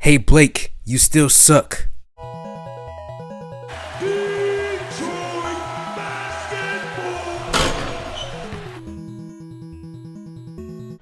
Hey Blake, you still suck.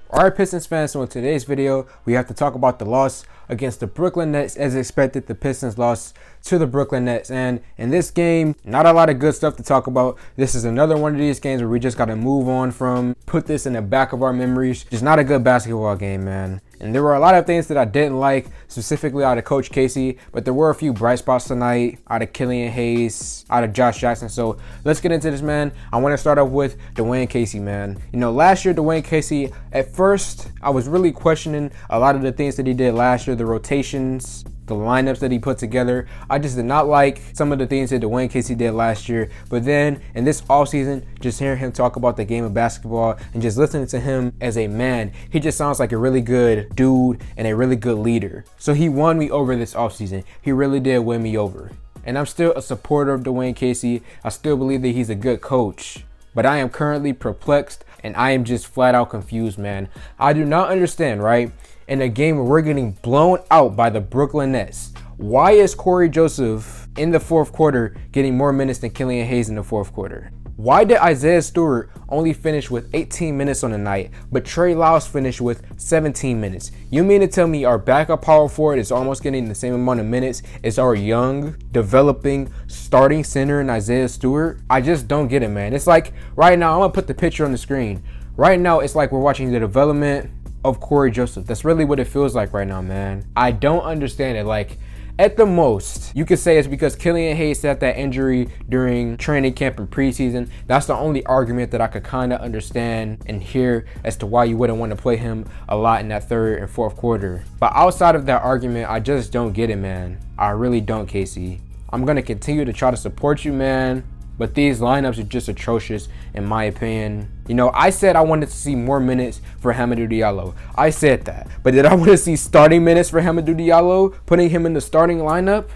Alright Pistons fans, so in today's video, we have to talk about the loss against the Brooklyn Nets. As expected, the Pistons lost to the Brooklyn Nets. And in this game, not a lot of good stuff to talk about. This is another one of these games where we just got to move on from, put this in the back of our memories. Just not a good basketball game, man. And there were a lot of things that I didn't like, specifically out of Coach Casey, but there were a few bright spots tonight out of Killian Hayes, out of Josh Jackson. So let's get into this, man. I want to start off with Dwane Casey, man. You know, last year, Dwane Casey, at first, I was really questioning a lot of the things that he did last year, the rotations, the lineups that he put together. I just did not like some of the things that Dwane Casey did last year. But then in this offseason, just hearing him talk about the game of basketball and just listening to him as a man, he just sounds like a really good dude and a really good leader. So he won me over this offseason. He really did win me over. And I'm still a supporter of Dwane Casey. I still believe that he's a good coach. But I am currently perplexed and I am just flat out confused, man. I do not understand, right? In a game where we're getting blown out by the Brooklyn Nets, why is Corey Joseph in the fourth quarter getting more minutes than Killian Hayes in the fourth quarter? Why did Isaiah Stewart only finish with 18 minutes on the night, but Trey Lyles finished with 17 minutes? You mean to tell me our backup power forward is almost getting the same amount of minutes as our young, developing, starting center in Isaiah Stewart? I just don't get it, man. It's like right now, I'm gonna put the picture on the screen. Right now, it's like we're watching the development of Corey Joseph. That's really what it feels like right now, man. I don't understand it. Like, at the most, you could say it's because Killian Hayes had that injury during training camp and preseason. That's the only argument that I could kind of understand and hear as to why you wouldn't want to play him a lot in that third and fourth quarter. But outside of that argument, I just don't get it, man. I really don't, Casey. I'm going to continue to try to support you, man. But these lineups are just atrocious, in my opinion. You know, I said I wanted to see more minutes for Hamidou Diallo. I said that. But did I want to see starting minutes for Hamidou Diallo, putting him in the starting lineup?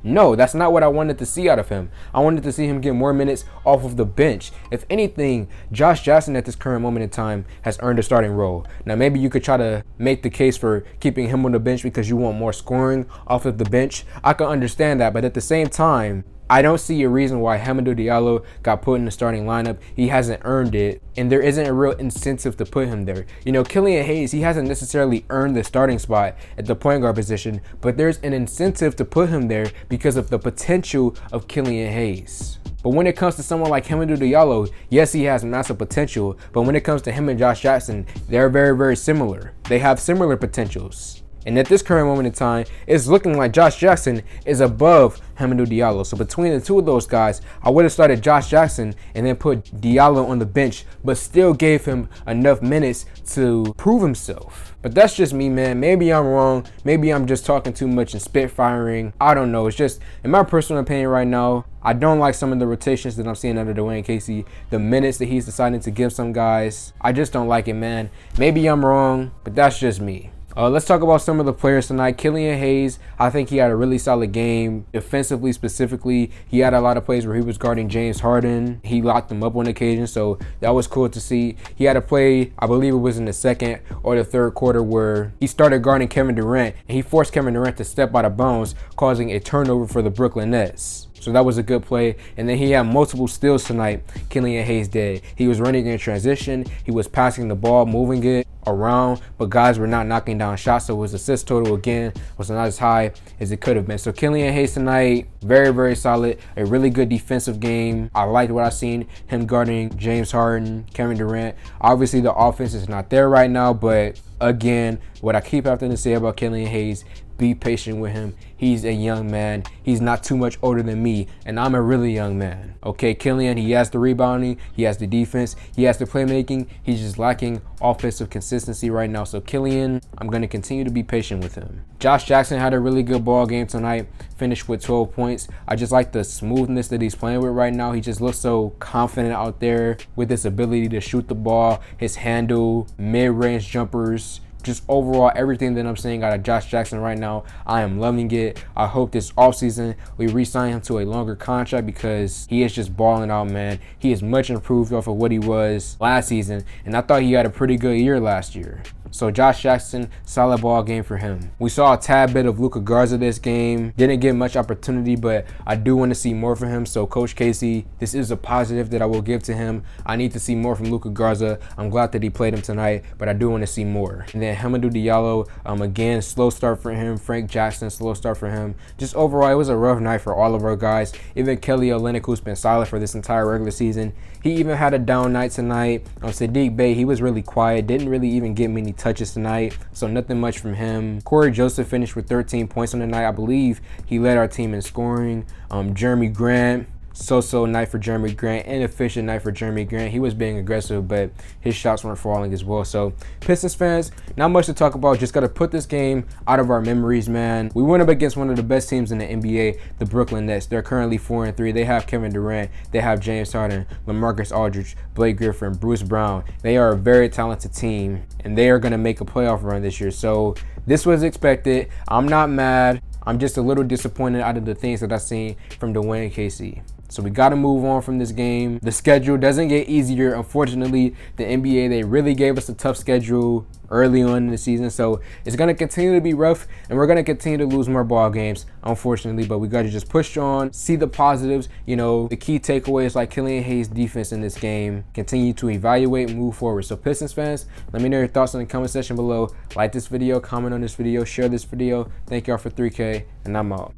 No, that's not what I wanted to see out of him. I wanted to see him get more minutes off of the bench. If anything, Josh Jackson at this current moment in time has earned a starting role. Now, maybe you could try to make the case for keeping him on the bench because you want more scoring off of the bench. I can understand that, but at the same time, I don't see a reason why Hamidou Diallo got put in the starting lineup. He hasn't earned it, and there isn't a real incentive to put him there. You know, Killian Hayes, he hasn't necessarily earned the starting spot at the point guard position, but there's an incentive to put him there because of the potential of Killian Hayes. But when it comes to someone like Hamidou Diallo, yes, he has massive potential, but when it comes to him and Josh Jackson, they're very, very similar. They have similar potentials. And at this current moment in time, it's looking like Josh Jackson is above Hamidou Diallo. So between the two of those guys, I would have started Josh Jackson and then put Diallo on the bench, but still gave him enough minutes to prove himself. But that's just me, man. Maybe I'm wrong. Maybe I'm just talking too much and spitfiring. I don't know. It's just, in my personal opinion right now, I don't like some of the rotations that I'm seeing under Dwane Casey. The minutes that he's deciding to give some guys. I just don't like it, man. Maybe I'm wrong, but that's just me. Let's talk about some of the players tonight. Killian Hayes, I think he had a really solid game. Defensively, specifically, he had a lot of plays where he was guarding James Harden. He locked him up on occasion, so that was cool to see. He had a play, I believe it was in the second or the third quarter, where he started guarding Kevin Durant, and he forced Kevin Durant to step out of bounds, causing a turnover for the Brooklyn Nets. So that was a good play. And then he had multiple steals tonight, Killian Hayes did. He was running in transition. He was passing the ball, moving it around, but guys were not knocking down shots. So his assist total, again, was not as high as it could have been. So Killian Hayes tonight, very, very solid. A really good defensive game. I liked what I seen, him guarding James Harden, Kevin Durant. Obviously, the offense is not there right now, but again, what I keep having to say about Killian Hayes, be patient with him. He's a young man. He's not too much older than me, and I'm a really young man. Okay, Killian, he has the rebounding, he has the defense, he has the playmaking. He's just lacking offensive consistency right now. So Killian, I'm going to continue to be patient with him. Josh Jackson had a really good ball game tonight, finished with 12 points. I just like the smoothness that he's playing with right now. He just looks so confident out there with his ability to shoot the ball, his handle, mid-range jumpers, just overall, everything that I'm seeing out of Josh Jackson right now, I am loving it. I hope this offseason we re-sign him to a longer contract because he is just balling out, man. He is much improved off of what he was last season, and I thought he had a pretty good year last year. So Josh Jackson, solid ball game for him. We saw a tad bit of Luka Garza this game. Didn't get much opportunity, but I do want to see more from him. So Coach Casey, this is a positive that I will give to him. I need to see more from Luka Garza. I'm glad that he played him tonight, but I do want to see more. And then Hamidou Diallo, again, slow start for him. Frank Jackson, slow start for him. Just overall, it was a rough night for all of our guys. Even Kelly Olynyk, who's been solid for this entire regular season, he even had a down night tonight. Saddiq Bey, he was really quiet. Didn't really even get many touches tonight, so nothing much from him. Corey Joseph finished with 13 points on the night. I believe he led our team in scoring. Jeremy Grant, so-so night for Jeremy Grant, inefficient night for Jeremy Grant. He was being aggressive, but his shots weren't falling as well. So Pistons fans, not much to talk about. Just got to put this game out of our memories, man. We went up against one of the best teams in the NBA, the Brooklyn Nets. They're currently 4-3. They have Kevin Durant. They have James Harden, LaMarcus Aldridge, Blake Griffin, Bruce Brown. They are a very talented team, and they are going to make a playoff run this year. So this was expected. I'm not mad. I'm just a little disappointed out of the things that I've seen from Dwane and KC. So we got to move on from this game. The schedule doesn't get easier. Unfortunately, the NBA, they really gave us a tough schedule early on in the season. So it's going to continue to be rough, and we're going to continue to lose more ball games, unfortunately. But we got to just push on, see the positives. You know, the key takeaways like Killian Hayes' defense in this game. Continue to evaluate and move forward. So Pistons fans, let me know your thoughts in the comment section below. Like this video, comment on this video, share this video. Thank y'all for 3K, and I'm out.